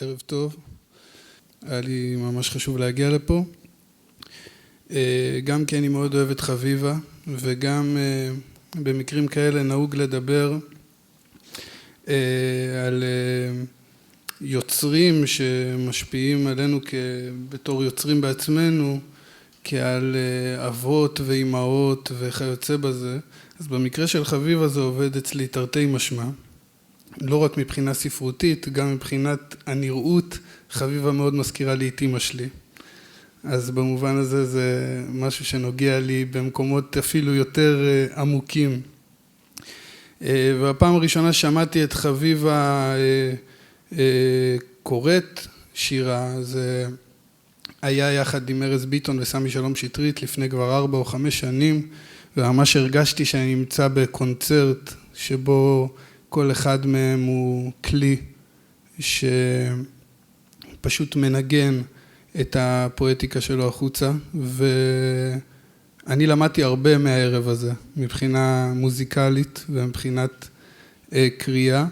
ערב טוב, היה לי ממש חשוב להגיע לפה, גם כי אני מאוד אוהב את חביבה, וגם במקרים כאלה נהוג לדבר על יוצרים שמשפיעים עלינו בתור יוצרים בעצמנו, כעל אבות ואימהות וכיוצא בזה. אז במקרה של חביבה זה עובד אצלי תרתי משמע, לא רק מבחינה ספרותית, גם מבחינת הנראות. חביבה מאוד מזכירה לי את אמא שלי, אז במובן הזה זה משהו שנוגע לי במקומות אפילו יותר עמוקים. והפעם הראשונה שמעתי את חביבה קוראת שירה, זה היה יחד עם ארז ביטון וסמי שלום שטרית לפני כבר 4 או 5 שנים, וממש הרגשתי שאני נמצא בקונצרט שבו כל אחד מהם הוא כלי שפשוט מנגן את הפואטיקה שלו החוצה, ואני למדתי הרבה מהערב הזה מבחינה מוזיקלית ומבחינת קריאה.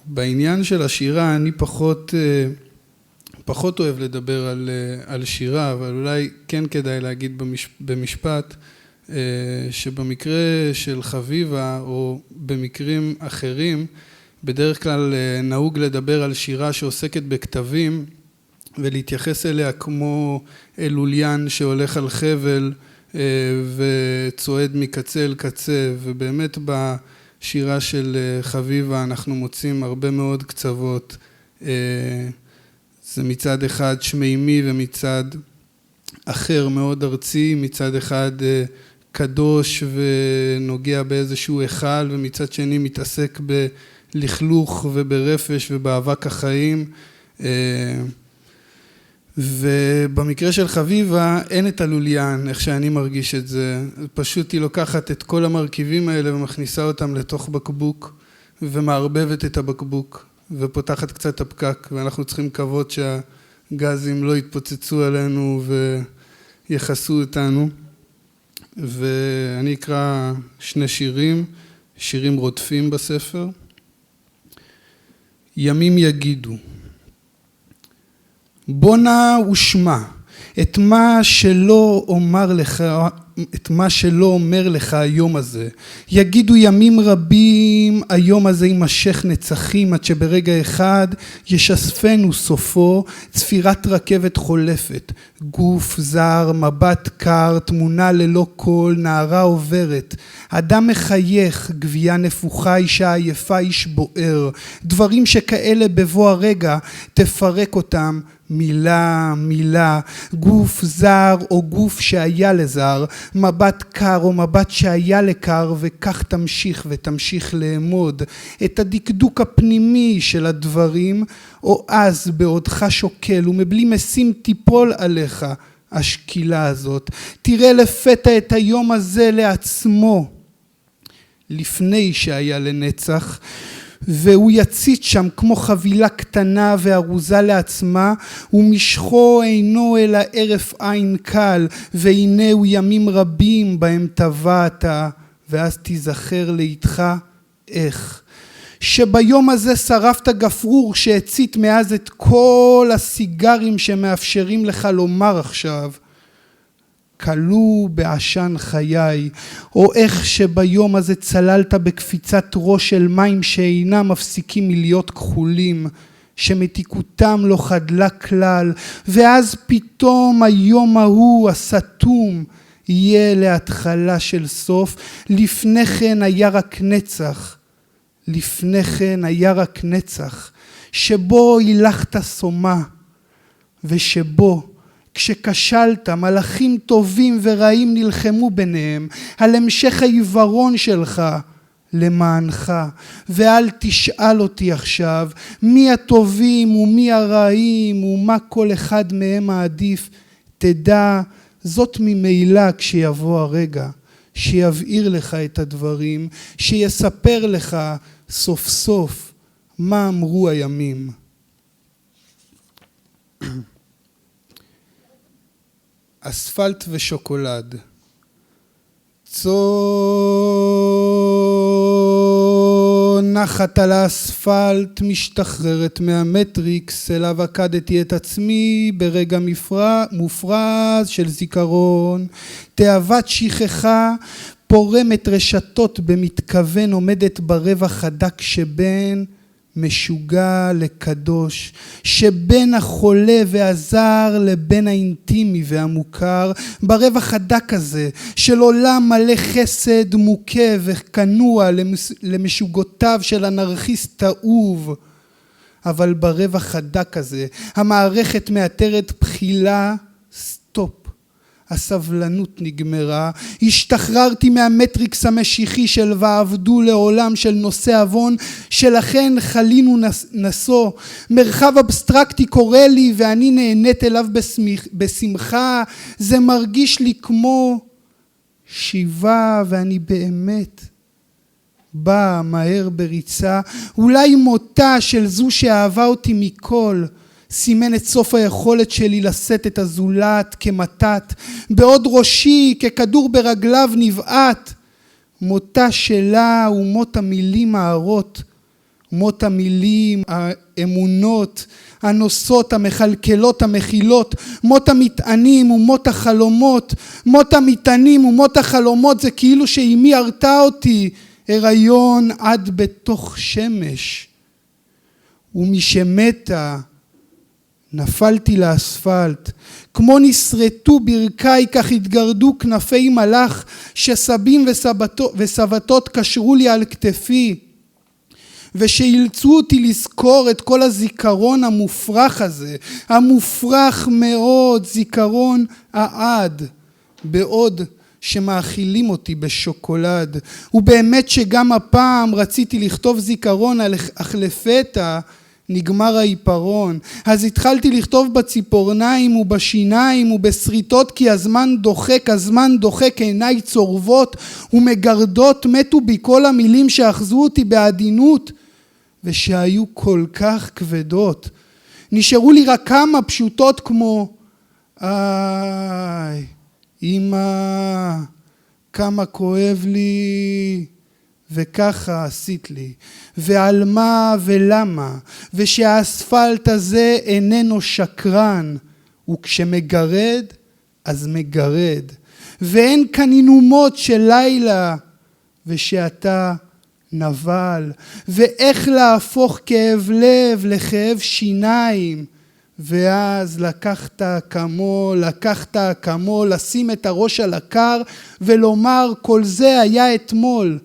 בעניין של השירה אני פחות אוהב לדבר על שירה, אבל אולי כן כדאי להגיד במשפט שבמקרה של חביבה או במקרים אחרים בדרך כלל נהוג לדבר על שירה שעוסקת בכתבים ולהתייחס אליה כמו לוליין שהולך על חבל וצועד מקצה אל קצה, ובאמת בשירה של חביבה אנחנו מוצאים הרבה מאוד קצוות. זה מצד אחד שמימי ומצד אחר מאוד ארצי, מצד אחד קדוש ונוגע באיזשהו היכל, ומצד שני מתעסק בלכלוך וברפש ובאבק החיים. ובמקרה של חביבה אין את הלוליין, איך שאני מרגיש את זה. פשוט היא לוקחת את כל המרכיבים האלה ומכניסה אותם לתוך בקבוק ומערבבת את הבקבוק ופותחת קצת הפקק, ואנחנו צריכים לקוות שהגזים לא יתפוצצו עלינו ויחסו אותנו. ואני אקרא 2 שירים רודפים בספר. ימים יגידו, בוא נא ושמע את מה שלא אומר לך היום הזה. יגידו ימים רבים, היום הזה יימשך נצחים, עד שברגע אחד ישספנו סופו צפירת רכבת חולפת, גוף זר, מבט קר, תמונה ללא קול, נערה עוברת, אדם מחייך, גבייה נפוחה, אישה עייפה, איש בוער, דברים שכאלה בבוא הרגע תפרק אותם מילה מילה, גוף זר או גוף שהיה לזר, מבט קר או מבט שהיה לקר, וכך תמשיך ותמשיך לאמוד את הדקדוק הפנימי של הדברים, או אז בעודך שוקל ומבלי משים תיפול עליך השקילה הזאת, תראה לפתע את היום הזה לעצמו לפני שהיה לנצח, והוא יציץ שם כמו חבילה קטנה וארוזה לעצמה, ומשכו אינו אלא ערף עין קל, והנה הוא ימים רבים בהם טבעת, ואז תיזכר לאיתך איך שביום הזה שרפת גפרור שהצית מאז את כל הסיגרים שמאפשרים לך לומר עכשיו כלו בעשן חיי, או איך שביום הזה צללת בקפיצת ראש של מים שאינם מפסיקים מלהיות כחולים, שמתיקותם לא חדלה כלל, ואז פתאום היום ההוא הסתום יהיה להתחלה של סוף. לפני כן היה רק נצח, לפני כן היה רק נצח, שבו הילכת סומה, ושבו כשכשלת מלאכים טובים ורעים נלחמו ביניהם על המשך העיוורון שלך למענך. ואל תשאל אותי עכשיו מי הטובים ומי הרעים ומה כל אחד מהם מעדיף, תדע זאת ממילא כשיבוא הרגע שיבהיר לך את הדברים, שיספר לך סוף סוף מה אמרו הימים. אספלט ושוקולד. צאן מונחת על האספלט, משתחררת מהמטריקס, אליו עקדתי את עצמי ברגע מופרז של זיכרון. תאוות שכחה פורמת רשתות במתכוון, עומדת ברווח הדק שבין משוגע לקדוש, שבין החולה והזר לבין האינטימי והמוכר, ברווח הדק הזה של עולם מלא חסד מוכה וכנוע למשוגותיו של אנרכיסט אהוב. אבל ברווח הדק הזה המערכת מאתרת בחילה, סטופ. הסבלנות נגמרה, השתחררתי מהמטריקס המשיחי של ועבדו לעולם של נושא אבון, שלכן חלינו נסו. מרחב אבסטרקטי קורא לי ואני נהנית אליו בשמחה, זה מרגיש לי כמו שיבה ואני באמת בא מהר בריצה, אולי מותה של זו שאהבה אותי מכל, סימן את סוף היכולת שלי לשאת את הזולת כמתת, בעוד ראשי ככדור ברגליו נבעט. מותה שלה הוא מות המילים הערות, מות המילים, האמונות, הנוסות, המחלקלות, המכילות, מות המטענים ומות החלומות, מות המטענים ומות החלומות, זה כאילו שאימי הרתה אותי, הריון עד בתוך שמש. ומשמתה נפלתי לאספלט, כמו נשרטו ברכיי, כך התגרדו כנפי מלאך, שסבים וסבתות קשרו לי על כתפי, ושאילצו אותי לזכור את כל הזיכרון המופרך הזה, המופרך מאוד, זיכרון העד, בעוד שמאכילים אותי בשוקולד. ובאמת שגם הפעם רציתי לכתוב זיכרון, אך לפתע נגמר העיפרון. אז התחלתי לכתוב בציפורניים ובשיניים ובשריטות, כי הזמן דוחק, עיניי צורבות ומגרדות, מתו בי כל המילים שאחזו אותי בעדינות ושהיו כל כך כבדות. נשארו לי רק כמה פשוטות כמו איי, אמא, כמה כואב לי, וככה עשית לי, ועל מה ולמה, ושהאספלט הזה איננו שקרן, וכשמגרד אז מגרד, ואין כאן עינומות של לילה, ושאתה נבל, ואיך להפוך כאב לב לכאב שיניים. ואז לקחת אקמול, לשים את הראש על הקר ולומר כל זה היה אתמול.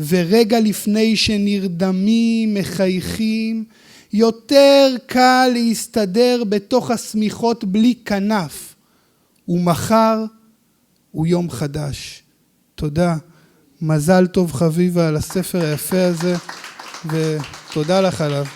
ורגע לפני שנרדמים, מחייכים, יותר קל להסתדר בתוך הסמיכות בלי כנף. ומחר הוא יום חדש. תודה. מזל טוב חביבה על הספר היפה הזה, ותודה לך עליו.